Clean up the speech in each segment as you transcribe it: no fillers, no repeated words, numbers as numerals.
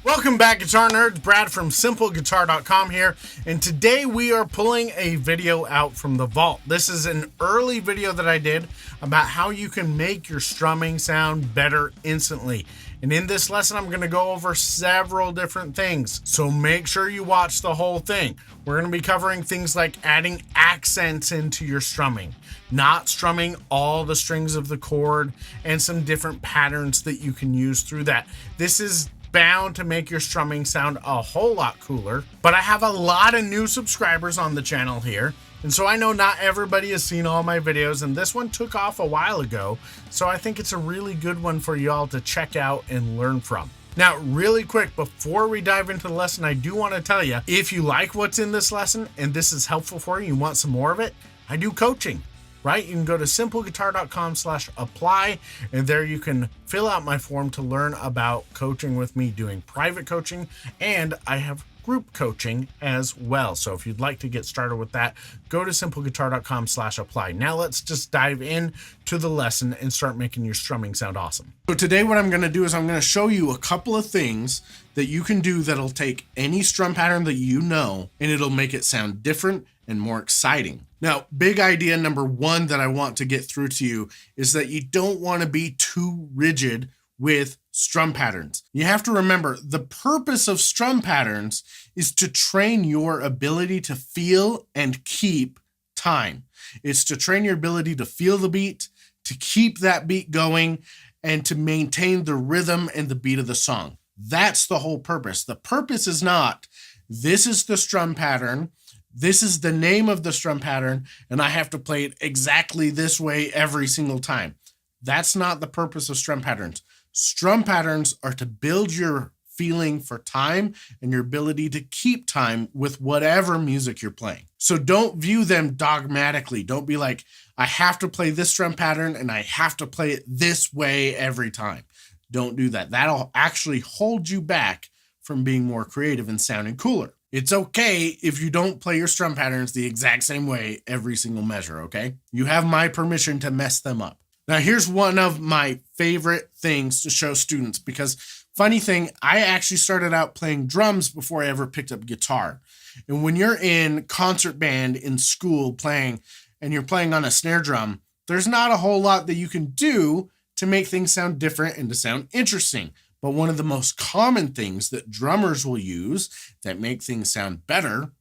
Welcome back, Guitar Nerds. Brad from SimpleGuitar.com here, and today we are pulling a video out from the vault. This is an early video that I did about how you can make your strumming sound better instantly. And in this lesson, I'm going to go over several different things, so make sure you watch the whole thing. We're going to be covering things like adding accents into your strumming, not strumming all the strings of the chord, and some different patterns that you can use through that. This is bound to make your strumming sound a whole lot cooler, but I have a lot of new subscribers on the channel here, and so I know not everybody has seen all my videos, and this one took off a while ago, so I think it's a really good one for y'all to check out and learn from. Now, really quick, before we dive into the lesson, I do want to tell you, if you like what's in this lesson and this is helpful for you, you want some more of it, I do coaching. Right? You can go to simpleguitar.com/apply, and there you can fill out my form to learn about coaching with me, doing private coaching, and I have group coaching as well. So if you'd like to get started with that, go to simpleguitar.com/apply. Now let's just dive in to the lesson and start making your strumming sound awesome. So today what I'm going to do is I'm going to show you a couple of things that you can do that'll take any strum pattern that you know, and it'll make it sound different and more exciting. Now, big idea number one that I want to get through to you is that you don't want to be too rigid with strum patterns. You have to remember the purpose of strum patterns is to train your ability to feel and keep time. It's to train your ability to feel the beat, to keep that beat going, and to maintain the rhythm and the beat of the song. That's the whole purpose. The purpose is not, this is the strum pattern, this is the name of the strum pattern, and I have to play it exactly this way every single time. That's not the purpose of strum patterns. Strum patterns are to build your feeling for time and your ability to keep time with whatever music you're playing. So don't view them dogmatically. Don't be like, I have to play this strum pattern and I have to play it this way every time. Don't do that. That'll actually hold you back from being more creative and sounding cooler. It's okay if you don't play your strum patterns the exact same way every single measure, okay? You have my permission to mess them up. Now, here's one of my favorite things to show students, because funny thing, I actually started out playing drums before I ever picked up guitar. And when you're in concert band in school playing, and you're playing on a snare drum, there's not a whole lot that you can do to make things sound different and to sound interesting. But one of the most common things that drummers will use that make things sound better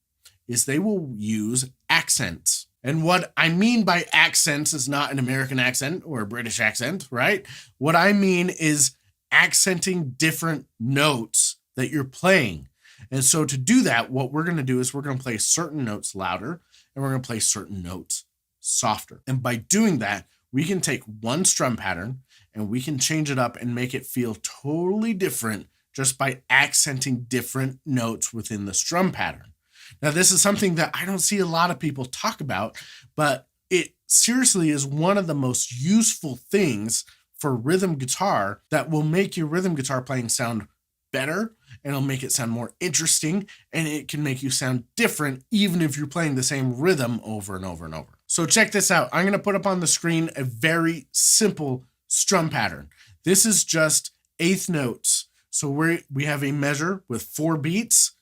is they will use accents. And what I mean by accents is not an American accent or a British accent, right? What I mean is accenting different notes that you're playing. And so to do that, what we're going to do is we're going to play certain notes louder and we're going to play certain notes softer. And by doing that, we can take one strum pattern and we can change it up and make it feel totally different just by accenting different notes within the strum pattern. Now, this is something that I don't see a lot of people talk about, but it seriously is one of the most useful things for rhythm guitar that will make your rhythm guitar playing sound better, and it'll make it sound more interesting, and it can make you sound different even if you're playing the same rhythm over and over and over. So check this out. I'm going to put up on the screen a very simple strum pattern. This is just eighth notes. So we have a measure with 4 beats,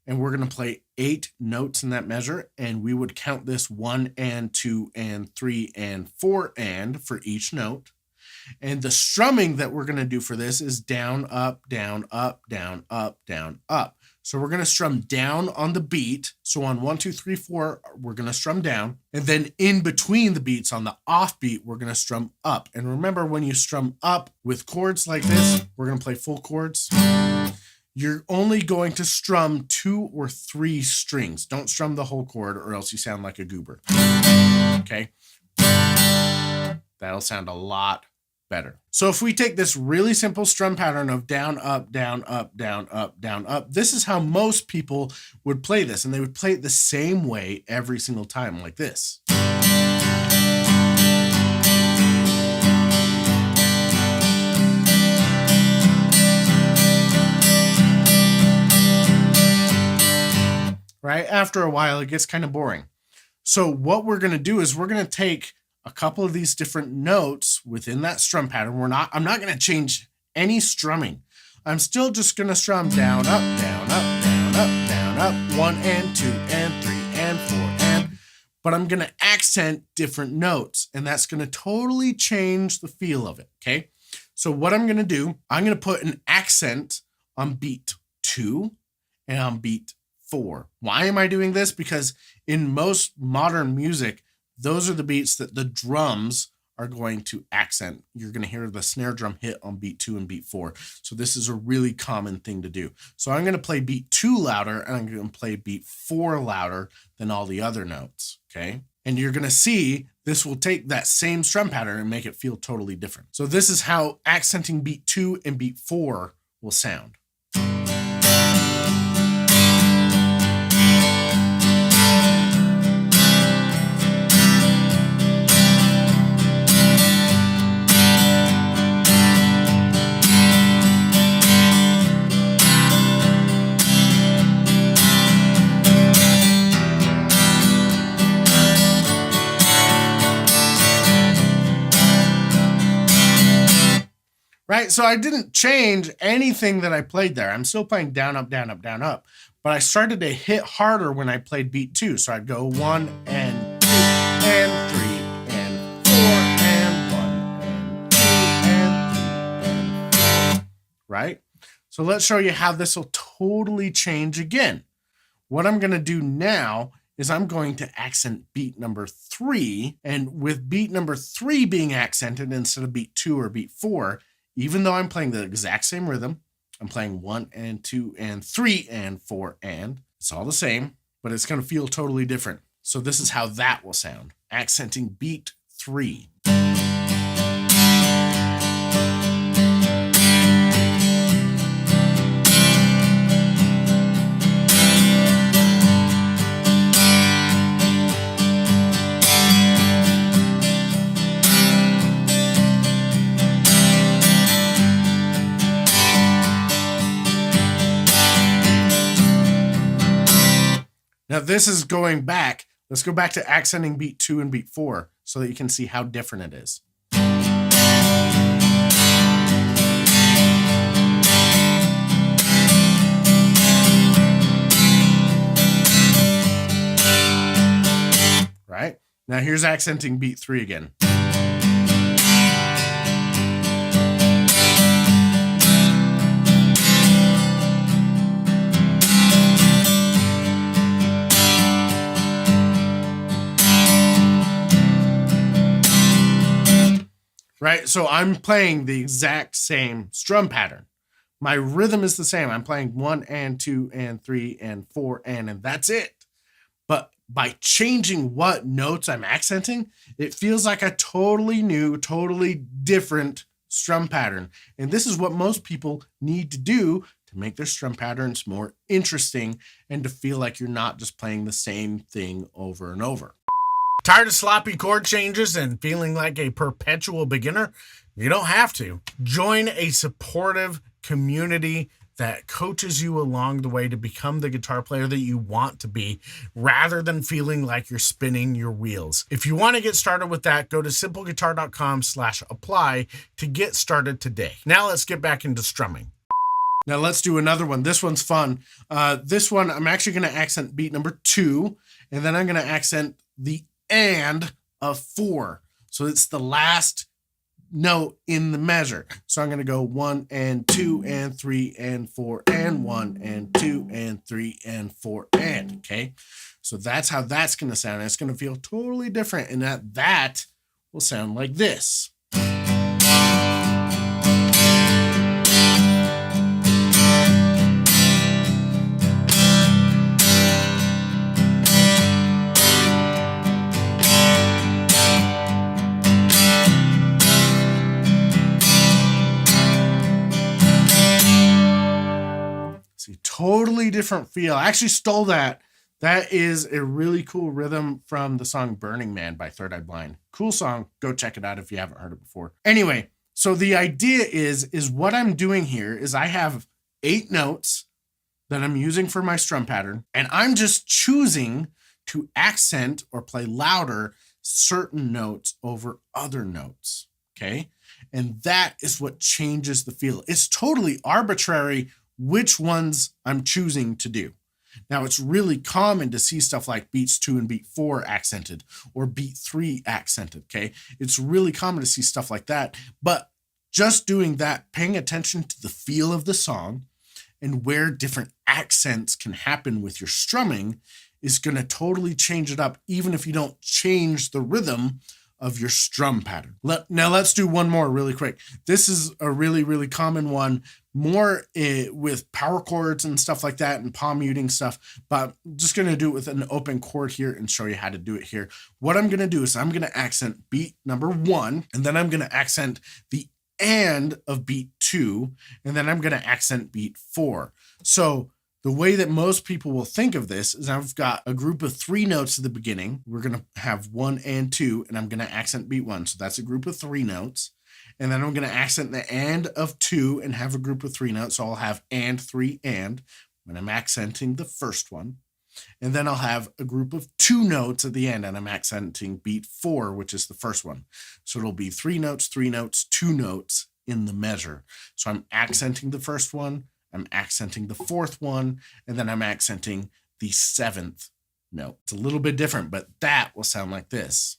and we're going to play 8 notes in that measure, and we would count this 1 and 2 and 3 and 4 and for each note. And the strumming that we're going to do for this is down, up, down, up, down, up, down, up. So we're going to strum down on the beat. So on 1, 2, 3, 4, we're going to strum down. And then in between the beats on the off beat, we're going to strum up. And remember, when you strum up with chords like this, we're going to play full chords. You're only going to strum 2 or 3 strings. Don't strum the whole chord or else you sound like a goober. Okay? That'll sound a lot better. So if we take this really simple strum pattern of down, up, down, up, down, up, down, up, this is how most people would play this, and they would play it the same way every single time, like this. Right? After a while, it gets kind of boring. So what we're going to do is we're going to take a couple of these different notes within that strum pattern. I'm not going to change any strumming. I'm still just gonna strum down, up, down, up, down, up, down, up, 1 and 2 and 3 and 4 and, but I'm gonna accent different notes, and that's gonna totally change the feel of it, okay? So what I'm gonna do, I'm gonna put an accent on beat 2 and on beat 4. Why am I doing this? Because in most modern music, those are the beats that the drums are going to accent. You're going to hear the snare drum hit on beat 2 and beat 4. So this is a really common thing to do. So I'm going to play beat 2 louder, and I'm going to play beat 4 louder than all the other notes, okay? And you're going to see this will take that same strum pattern and make it feel totally different. So this is how accenting beat 2 and beat 4 will sound. Right, so I didn't change anything that I played there. I'm still playing down, up, down, up, down, up. But I started to hit harder when I played beat 2. So I'd go 1 and 2 and 3 and 4 and 1 and 2 and 3 and 4. Right? So let's show you how this will totally change again. What I'm going to do now is I'm going to accent beat number 3. And with beat number 3 being accented instead of beat 2 or beat 4, even though I'm playing the exact same rhythm, I'm playing 1 and 2 and 3 and 4 and, it's all the same, but it's going to feel totally different. So this is how that will sound. Accenting beat 3. Now this is going back. Let's go back to accenting beat 2 and beat 4 so that you can see how different it is. Right? Now here's accenting beat 3 again. Right, so I'm playing the exact same strum pattern. My rhythm is the same. I'm playing 1 and 2 and 3 and 4 and that's it. But by changing what notes I'm accenting, it feels like a totally new, totally different strum pattern. And this is what most people need to do to make their strum patterns more interesting and to feel like you're not just playing the same thing over and over. Tired of sloppy chord changes and feeling like a perpetual beginner? You don't have to. Join a supportive community that coaches you along the way to become the guitar player that you want to be, rather than feeling like you're spinning your wheels. If you want to get started with that, go to simpleguitar.com/apply to get started today. Now let's get back into strumming. Now let's do another one. This one's fun. This one, I'm actually going to accent beat number 2, and then I'm going to accent the and of 4. So it's the last note in the measure. So I'm going to go 1 and 2 and 3 and 4 and 1 and 2 and 3 and 4 and, okay? So that's how that's going to sound. It's going to feel totally different, and that will sound like this. Totally different feel. I actually stole that. That is a really cool rhythm from the song Burning Man by Third Eye Blind. Cool song. Go check it out if you haven't heard it before. Anyway, so the idea is what I'm doing here is I have 8 notes that I'm using for my strum pattern, and I'm just choosing to accent or play louder certain notes over other notes. Okay. And that is what changes the feel. It's totally arbitrary which ones I'm choosing to do. Now, it's really common to see stuff like beats 2 and beat 4 accented or beat 3 accented, okay? It's really common to see stuff like that. But just doing that, paying attention to the feel of the song and where different accents can happen with your strumming is going to totally change it up, even if you don't change the rhythm of your strum pattern. Now let's do one more really quick. This is a really, really common one, more with power chords and stuff like that and palm muting stuff, but I'm just going to do it with an open chord here and show you how to do it here. What I'm going to do is I'm going to accent beat number 1, and then I'm going to accent the and of beat 2, and then I'm going to accent beat 4. So the way that most people will think of this is I've got a group of 3 notes at the beginning. We're going to have 1 and 2, and I'm going to accent beat 1. So that's a group of 3 notes. And then I'm going to accent the and of 2 and have a group of 3 notes. So I'll have and 3 and when I'm accenting the first one. And then I'll have a group of 2 notes at the end, and I'm accenting beat 4, which is the first one. So it'll be 3 notes, 3 notes, 2 notes in the measure. So I'm accenting the first one, I'm accenting the 4th one, and then I'm accenting the 7th note. It's a little bit different, but that will sound like this.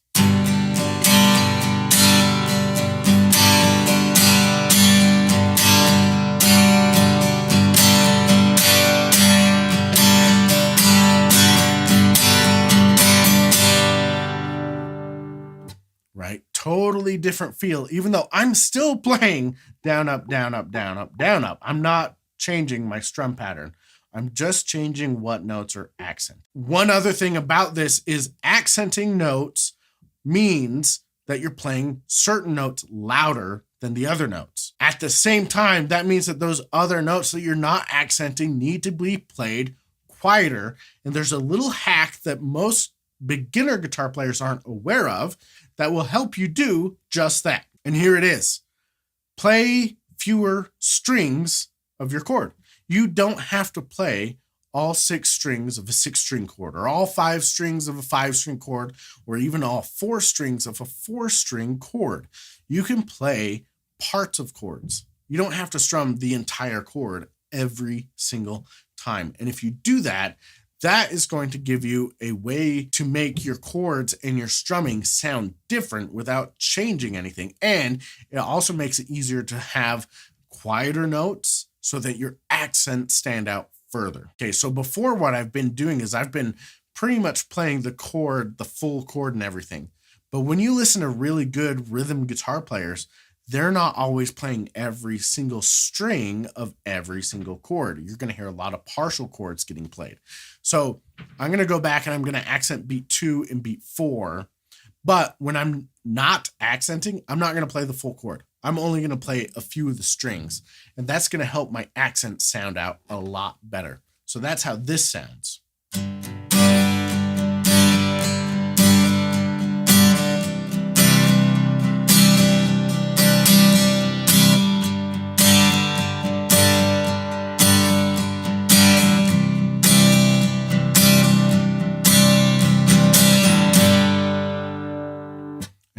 Right? Totally different feel, even though I'm still playing down, up, down, up, down, up, down, up. I'm not changing my strum pattern. I'm just changing what notes are accent. One other thing about this is accenting notes means that you're playing certain notes louder than the other notes. At the same time, that means that those other notes that you're not accenting need to be played quieter. And there's a little hack that most beginner guitar players aren't aware of that will help you do just that. And here it is. Play fewer strings of your chord. You don't have to play all 6 strings of a 6-string chord, or all 5 strings of a 5-string chord, or even all 4 strings of a 4-string chord. You can play parts of chords. You don't have to strum the entire chord every single time. And if you do that, that is going to give you a way to make your chords and your strumming sound different without changing anything. And it also makes it easier to have quieter notes so that your accents stand out further. Okay, so before, what I've been doing is I've been pretty much playing the chord, the full chord and everything. But when you listen to really good rhythm guitar players, they're not always playing every single string of every single chord. You're going to hear a lot of partial chords getting played. So I'm going to go back and I'm going to accent beat 2 and beat 4. But when I'm not accenting, I'm not going to play the full chord. I'm only going to play a few of the strings. And that's going to help my accent sound out a lot better. So that's how this sounds.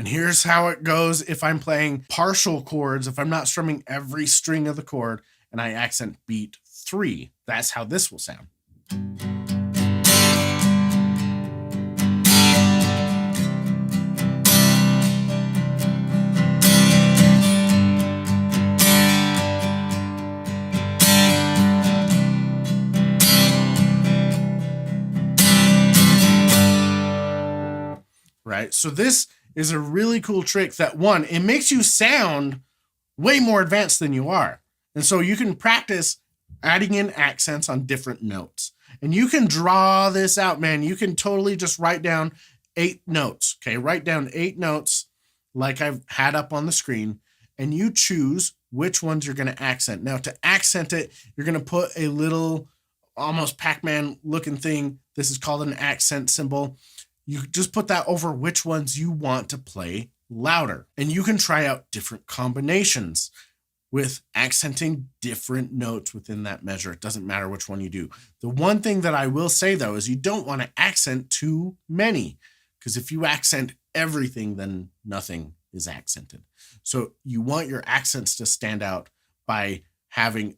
Here's how it goes if I'm playing partial chords, if I'm not strumming every string of the chord, and I accent beat 3. That's how this will sound. Right? So this is a really cool trick that, one, it makes you sound way more advanced than you are. And so you can practice adding in accents on different notes. And you can draw this out, man. You can totally just write down 8 notes. Okay, write down 8 notes like I've had up on the screen, and you choose which ones you're going to accent. Now, to accent it, you're going to put a little almost Pac-Man looking thing. This is called an accent symbol. You just put that over which ones you want to play louder. And you can try out different combinations with accenting different notes within that measure. It doesn't matter which one you do. The one thing that I will say, though, is you don't want to accent too many, because if you accent everything, then nothing is accented. So you want your accents to stand out by having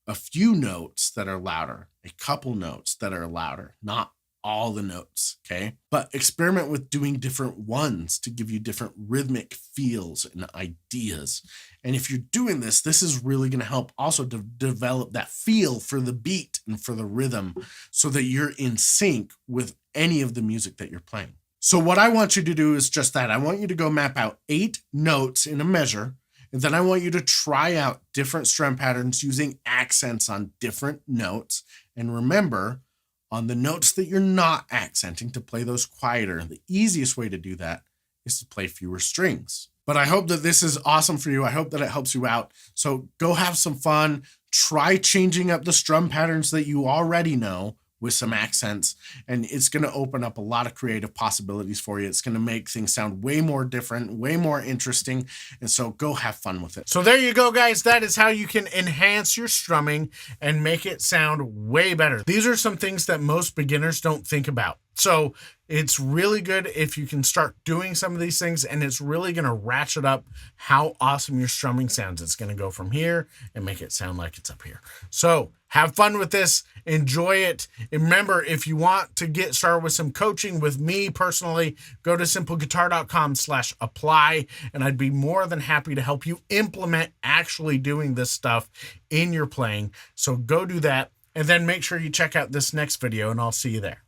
a few notes that are louder, a couple notes that are louder, not all the notes, okay? But experiment with doing different ones to give you different rhythmic feels and ideas. And if you're doing this, this is really going to help also to develop that feel for the beat and for the rhythm so that you're in sync with any of the music that you're playing. So what I want you to do is just that. I want you to go map out 8 notes in a measure, and then I want you to try out different strum patterns using accents on different notes. And remember, on the notes that you're not accenting, to play those quieter. The easiest way to do that is to play fewer strings. But I hope that this is awesome for you. I hope that it helps you out. So go have some fun. Try changing up the strum patterns that you already know with some accents, and it's going to open up a lot of creative possibilities for you. It's going to make things sound way more different, way more interesting, and so go have fun with it. So there you go, guys. That is how you can enhance your strumming and make it sound way better. These are some things that most beginners don't think about. So it's really good if you can start doing some of these things, and it's really going to ratchet up how awesome your strumming sounds. It's going to go from here and make it sound like it's up here. So have fun with this. Enjoy it. And remember, if you want to get started with some coaching with me personally, go to simpleguitar.com/apply, and I'd be more than happy to help you implement actually doing this stuff in your playing. So go do that, and then make sure you check out this next video, and I'll see you there.